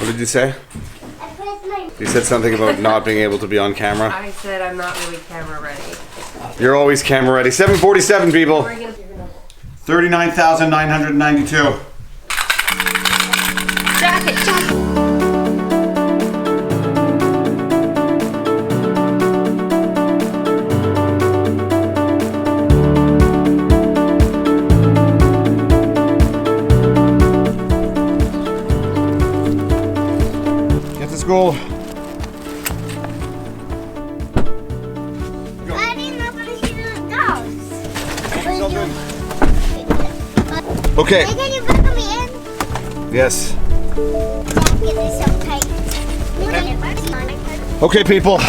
What did you say? You said something about not being able to be on camera. I said I'm not really camera ready. You're always camera ready. 747 people. 39,992. Jacket. Get to school. Okay. Can you put me in? Yes. Jacket is so tight. Okay, people.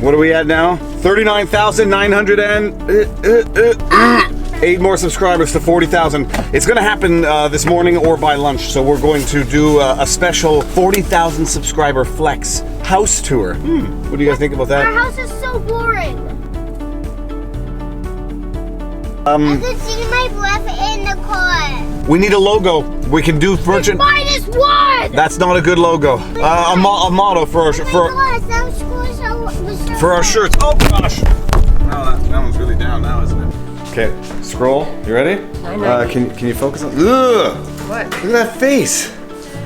What are we at now? 39,908 more subscribers to 40,000. It's gonna happen this morning or by lunch. So we're going to do a special 40,000 subscriber flex house tour. What do you guys think about that? Our house is so boring. I can see my breath in the car. We need a logo. We can do virgin. Minus one. That's not a good logo. A motto for our for our shirts. Oh gosh. Oh, that one's really down now, isn't it? Okay, scroll. You ready? I know. Can you focus on? Ugh! What? Look at that face.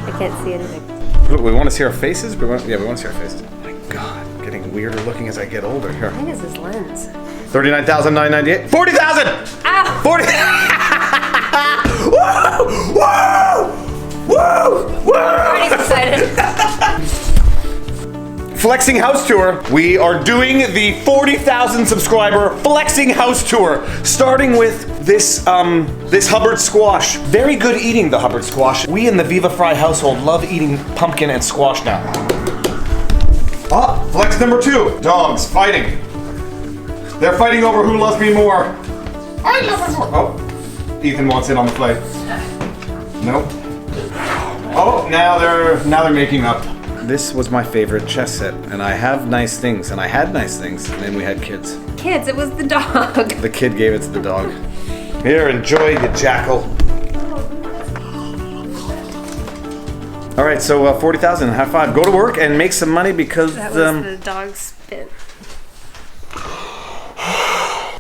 I can't see anything. Look, we want to see our faces. We want to see our faces. Oh my God, I'm getting weirder looking as I get older. Here. I think it's this lens. 39,998. 40,000. Ow! 40. Whoa! Whoa! Whoa! Whoa! I'm excited. Flexing house tour. We are doing the 40,000 subscriber flexing house tour, starting with this this Hubbard squash. Very good eating, the Hubbard squash. We in the Viva Frei household love eating pumpkin and squash now. Oh, flex number 2. Dogs fighting. They're fighting over who loves me more. I love her more. Oh, Ethan wants in on the plate. Nope. Oh, now they're making up. This was my favorite chess set, and I have nice things, and I had nice things, and then we had kids. Kids, it was the dog. The kid gave it to the dog. Here, enjoy, you jackal. All right, so 40,000, high five. Go to work and make some money because That was the dog's spin.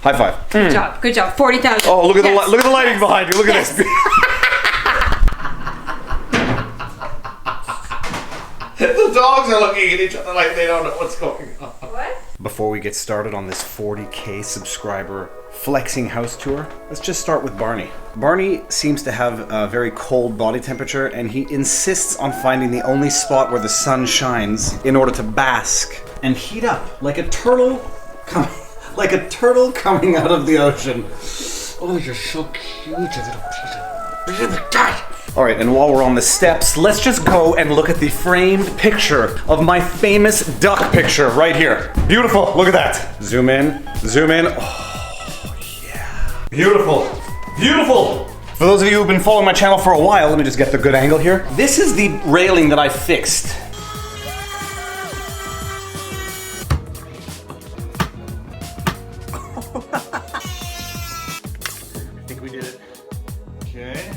high five. Good job. Good job. 40,000. Oh, look at Yes. the lighting behind you. Look at this. The dogs are looking at each other like they don't know what's going on. What? Before we get started on this 40K subscriber flexing house tour, let's just start with Barney. Barney seems to have a very cold body temperature, and he insists on finding the only spot where the sun shines in order to bask and heat up like a turtle coming out of the ocean. Oh, you're so cute, you little Peter. All right, and while we're on the steps, let's just go and look at the framed picture of my famous duck picture right here. Beautiful, look at that. Zoom in, zoom in. Oh, yeah. Beautiful, beautiful. For those of you who've been following my channel for a while, let me just get the good angle here. This is the railing that I fixed. I think we did it. Okay.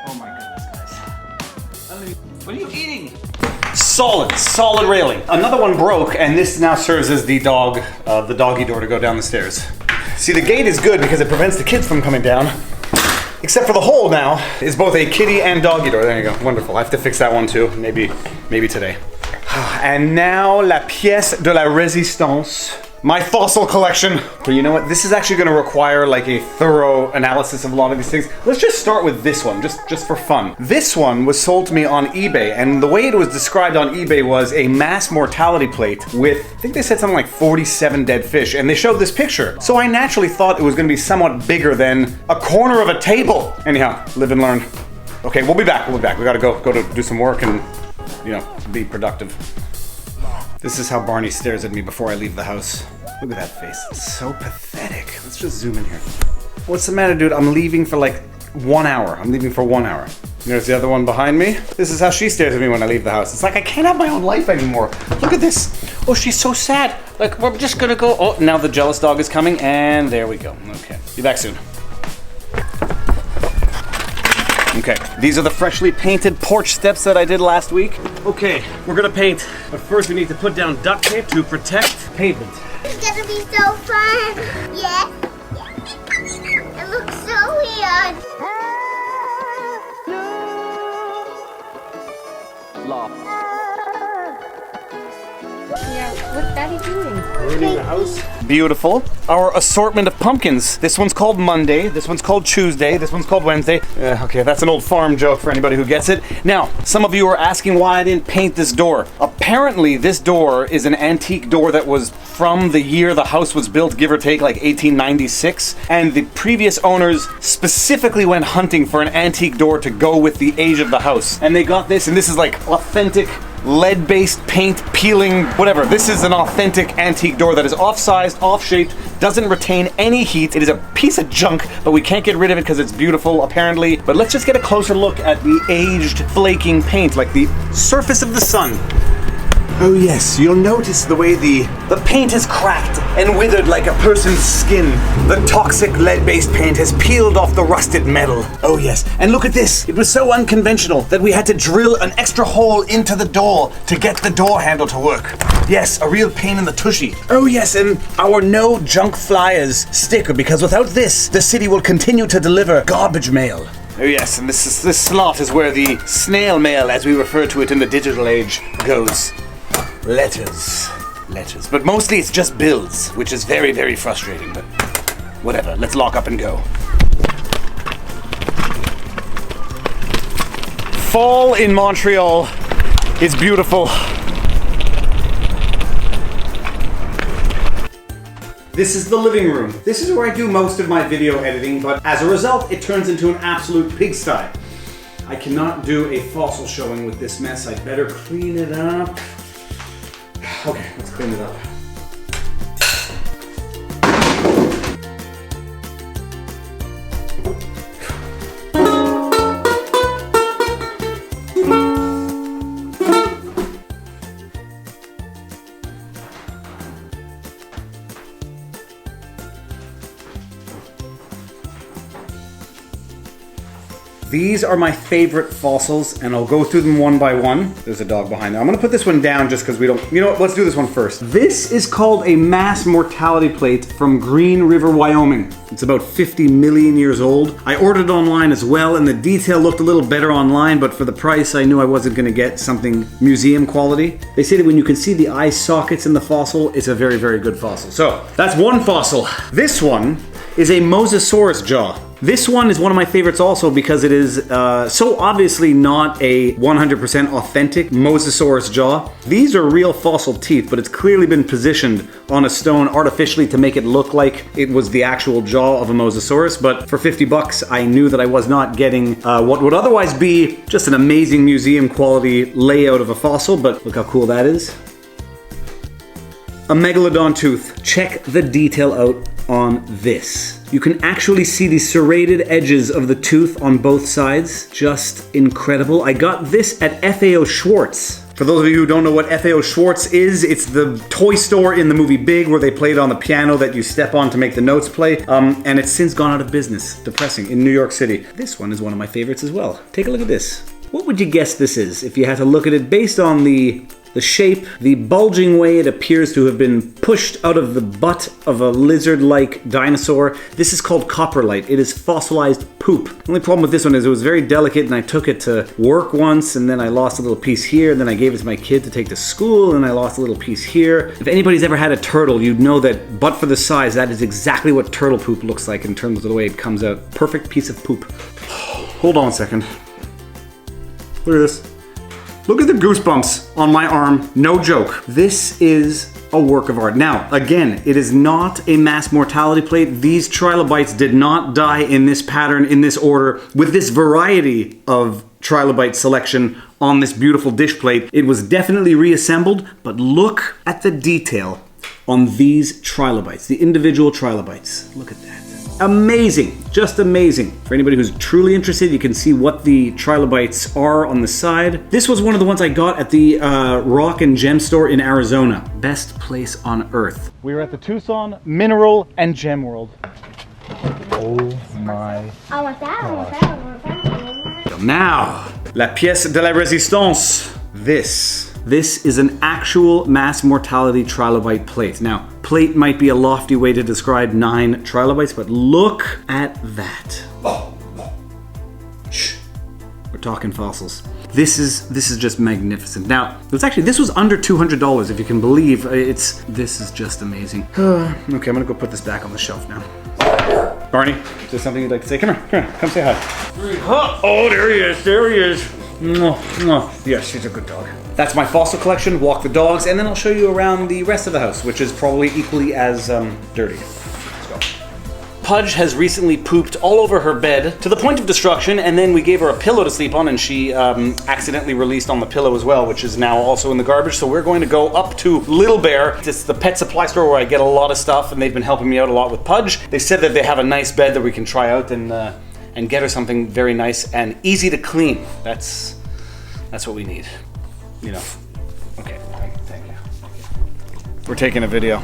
Oh my goodness, guys. What are you eating? Solid railing. Another one broke, and this now serves as the doggy door to go down the stairs. See, the gate is good because it prevents the kids from coming down. Except for the hole now is both a kitty and doggy door. There you go, wonderful. I have to fix that one too, maybe today. And now, la pièce de la résistance. My fossil collection. But you know what? This is actually going to require like a thorough analysis of a lot of these things. Let's just start with this one, just for fun. This one was sold to me on eBay, and the way it was described on eBay was a mass mortality plate with, I think they said something like 47 dead fish, and they showed this picture. So I naturally thought it was going to be somewhat bigger than a corner of a table. Anyhow, live and learn. Okay, we'll be back. We gotta go to do some work and, you know, be productive. This is how Barney stares at me before I leave the house. Look at that face. It's so pathetic. Let's just zoom in here. What's the matter, dude? I'm leaving for like 1 hour. I'm leaving for 1 hour. There's the other one behind me. This is how she stares at me when I leave the house. It's like I can't have my own life anymore. Look at this. Oh, she's so sad. Like, we're just gonna go. Oh, now the jealous dog is coming, and there we go. Okay. Be back soon. Okay, these are the freshly painted porch steps that I did last week. Okay, we're gonna paint, but first we need to put down duct tape to protect pavement. It's gonna be so fun. Yes. It looks so weird. Yeah, what's Daddy doing? Cleaning the house. Beautiful. Our assortment of pumpkins. This one's called Monday, this one's called Tuesday, this one's called Wednesday. Okay, that's an old farm joke for anybody who gets it. Now, some of you are asking why I didn't paint this door. Apparently, this door is an antique door that was from the year the house was built, give or take, like 1896. And the previous owners specifically went hunting for an antique door to go with the age of the house. And they got this, and this is like authentic lead-based paint, peeling, whatever. This is an authentic antique door that is off-sized, off-shaped, doesn't retain any heat. It is a piece of junk, but we can't get rid of it because it's beautiful, apparently. But let's just get a closer look at the aged, flaking paint, like the surface of the sun. Oh yes, you'll notice the way the paint is cracked and withered like a person's skin. The toxic lead-based paint has peeled off the rusted metal. Oh yes, and look at this. It was so unconventional that we had to drill an extra hole into the door to get the door handle to work. Yes, a real pain in the tushy. Oh yes, and our no junk flyers sticker, because without this, the city will continue to deliver garbage mail. Oh yes, and this slot is where the snail mail, as we refer to it in the digital age, goes. Letters. But mostly it's just bills, which is very, very frustrating, but whatever. Let's lock up and go. Fall in Montreal is beautiful. This is the living room. This is where I do most of my video editing, but as a result, it turns into an absolute pigsty. I cannot do a fossil showing with this mess. I'd better clean it up. Okay, let's clean it up. These are my favorite fossils, and I'll go through them one by one. There's a dog behind there. I'm gonna put this one down just because we don't, you know what, let's do this one first. This is called a mass mortality plate from Green River, Wyoming. It's about 50 million years old. I ordered it online as well, and the detail looked a little better online, but for the price, I knew I wasn't gonna get something museum quality. They say that when you can see the eye sockets in the fossil, it's a very, very good fossil. So, that's one fossil. This one is a Mosasaurus jaw. This one is one of my favorites also because it is so obviously not a 100% authentic Mosasaurus jaw. These are real fossil teeth, but it's clearly been positioned on a stone artificially to make it look like it was the actual jaw of a Mosasaurus. But for 50 bucks, I knew that I was not getting what would otherwise be just an amazing museum quality layout of a fossil, but look how cool that is. A megalodon tooth. Check the detail out on this. You can actually see the serrated edges of the tooth on both sides. Just incredible. I got this at FAO Schwartz. For those of you who don't know what FAO Schwartz is, it's the toy store in the movie Big where they played on the piano that you step on to make the notes play. And it's since gone out of business. Depressing. In New York City. This one is one of my favorites as well. Take a look at this. What would you guess this is if you had to look at it based on the shape, the bulging way it appears to have been pushed out of the butt of a lizard-like dinosaur? This is called coprolite. It is fossilized poop. The only problem with this one is it was very delicate, and I took it to work once, and then I lost a little piece here, and then I gave it to my kid to take to school, and I lost a little piece here. If anybody's ever had a turtle, you'd know that, but for the size, that is exactly what turtle poop looks like in terms of the way it comes out. Perfect piece of poop. Hold on a second. Look at this. Look at the goosebumps on my arm. No joke. This is a work of art. Now, again, it is not a mass mortality plate. These trilobites did not die in this pattern, in this order, with this variety of trilobite selection on this beautiful dish plate. It was definitely reassembled, but look at the detail on these trilobites, the individual trilobites. Look at that. Amazing, just amazing. For anybody who's truly interested, you can see what the trilobites are on the side. This was one of the ones I got at the Rock and Gem store in Arizona. Best place on earth. We are at the Tucson Mineral and Gem World. Oh my I want that, I want that, I want that, I want that. item. Now, la pièce de la résistance. This is an actual mass mortality trilobite plate. Now, plate might be a lofty way to describe 9 trilobites, but look at that. Shh. We're talking fossils. This is just magnificent. Now, this was under $200, if you can believe. This is just amazing. Okay, I'm gonna go put this back on the shelf now. Barney, is there something you'd like to say? Come here, come say hi. Oh, there he is. Yes, she's a good dog. That's my fossil collection, walk the dogs, and then I'll show you around the rest of the house, which is probably equally as dirty. Let's go. Pudge has recently pooped all over her bed to the point of destruction, and then we gave her a pillow to sleep on, and she accidentally released on the pillow as well, which is now also in the garbage. So we're going to go up to Little Bear. It's the pet supply store where I get a lot of stuff, and they've been helping me out a lot with Pudge. They said that they have a nice bed that we can try out and get her something very nice and easy to clean. That's what we need. You know. Okay, thank you. We're taking a video.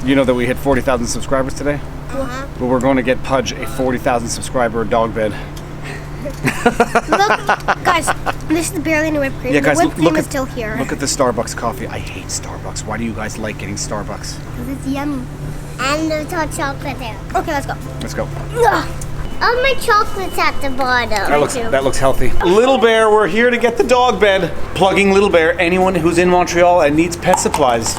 You know that we hit 40,000 subscribers today? Well, we're going to get Pudge a 40,000 subscriber dog bed. Look, guys, this is barely new whipped cream. Yeah, guys, the whipped cream look is at, still here. Look at the Starbucks coffee. I hate Starbucks. Why do you guys like getting Starbucks? Because it's yummy. And there's hot chocolate there. Okay, let's go. Let's go. All my chocolate's at the bottom. That looks healthy. Little Bear, we're here to get the dog bed. Plugging Little Bear. Anyone who's in Montreal and needs pet supplies,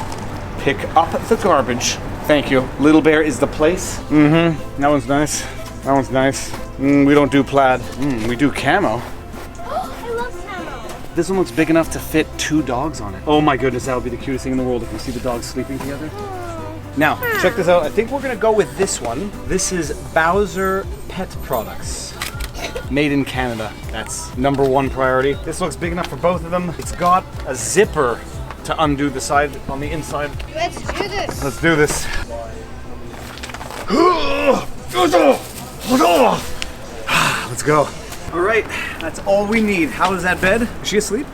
pick up the garbage. Thank you. Little Bear is the place. That one's nice. That one's nice. We don't do plaid. We do camo. I love camo. This one looks big enough to fit 2 dogs on it. Oh my goodness, that would be the cutest thing in the world if we see the dogs sleeping together. Now, check this out. I think we're gonna go with this one. This is Bowser Pet Products. Made in Canada. That's #1 priority. This looks big enough for both of them. It's got a zipper to undo the side on the inside. Let's do this. Let's do this. Let's go. All right, that's all we need. How is that bed? Is she asleep?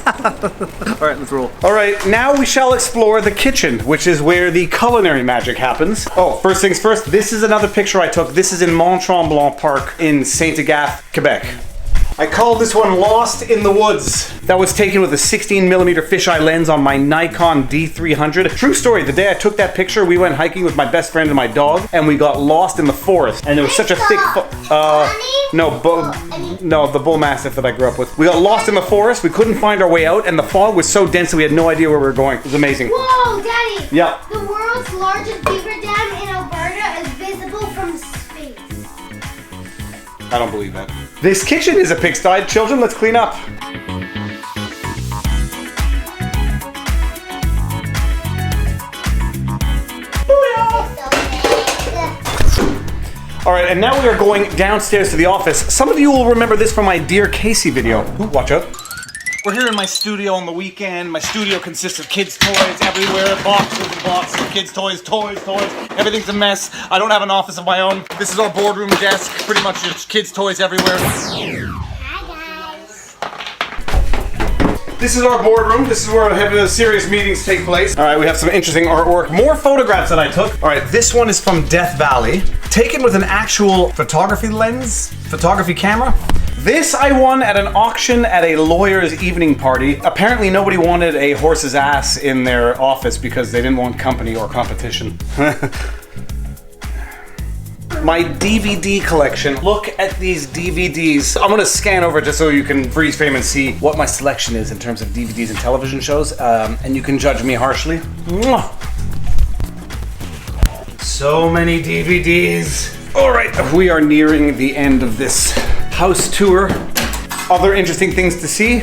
All right, let's roll. All right, now we shall explore the kitchen, which is where the culinary magic happens. Oh, first things first, this is another picture I took. This is in Montreal Park in Saint-Agathe, Quebec. I called this one Lost in the Woods. That was taken with a 16mm fisheye lens on my Nikon D300. True story, the day I took that picture, we went hiking with my best friend and my dog, and we got lost in the forest. And there was such a thick... No, the bull mastiff that I grew up with. We got lost in the forest, we couldn't find our way out, and the fog was so dense that we had no idea where we were going. It was amazing. Whoa, Daddy! Yeah. The world's largest beaver dam in Alberta is visible from space. I don't believe that. This kitchen is a pigsty. Children, let's clean up. All right, and now we are going downstairs to the office. Some of you will remember this from my Dear Casey video. Ooh, watch out. We're here in my studio on the weekend. My studio consists of kids' toys everywhere, boxes and boxes of kids' toys. Everything's a mess. I don't have an office of my own. This is our boardroom desk. Pretty much just kids' toys everywhere. Hi, guys. This is our boardroom. This is where the serious meetings take place. All right, we have some interesting artwork. More photographs that I took. All right, this one is from Death Valley. Taken with an actual photography camera. This I won at an auction at a lawyer's evening party. Apparently nobody wanted a horse's ass in their office because they didn't want company or competition. My DVD collection. Look at these DVDs. I'm gonna scan over just so you can freeze frame and see what my selection is in terms of DVDs and television shows, and you can judge me harshly. So many DVDs. All right, we are nearing the end of this house tour. Other interesting things to see,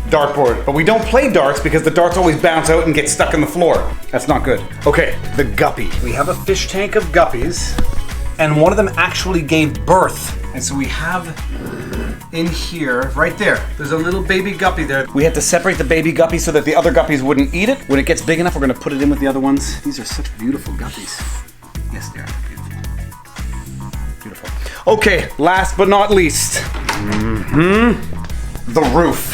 dartboard. But we don't play darts because the darts always bounce out and get stuck in the floor. That's not good. Okay, the guppy. We have a fish tank of guppies, and one of them actually gave birth. And so we have in here, right there, there's a little baby guppy there. We had to separate the baby guppy so that the other guppies wouldn't eat it. When it gets big enough, we're gonna put it in with the other ones. These are such beautiful guppies. Yes, they are beautiful. Beautiful. Okay, last but not least, the roof.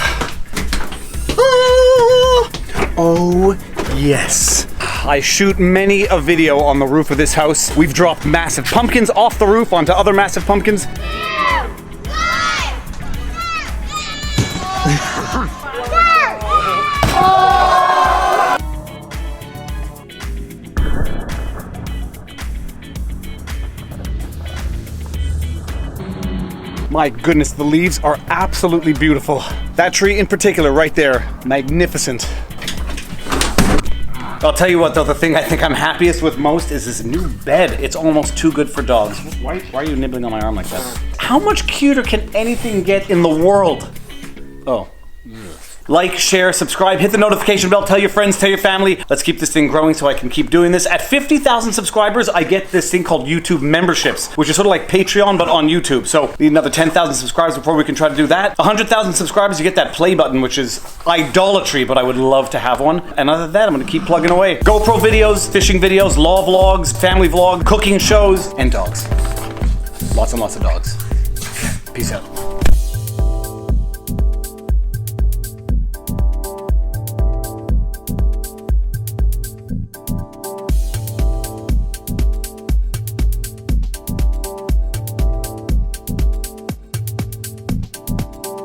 Oh, yes. I shoot many a video on the roof of this house. We've dropped massive pumpkins off the roof onto other massive pumpkins. My goodness, the leaves are absolutely beautiful. That tree in particular right there, magnificent. I'll tell you what though, the thing I think I'm happiest with most is this new bed. It's almost too good for dogs. Why are you nibbling on my arm like that? How much cuter can anything get in the world? Oh. Like, share, subscribe, hit the notification bell, tell your friends, tell your family. Let's keep this thing growing so I can keep doing this. At 50,000 subscribers, I get this thing called YouTube memberships, which is sort of like Patreon, but on YouTube. So need another 10,000 subscribers before we can try to do that. 100,000 subscribers, you get that play button, which is idolatry, but I would love to have one. And other than that, I'm gonna keep plugging away. GoPro videos, fishing videos, law vlogs, family vlog, cooking shows, and dogs. Lots and lots of dogs. Peace out.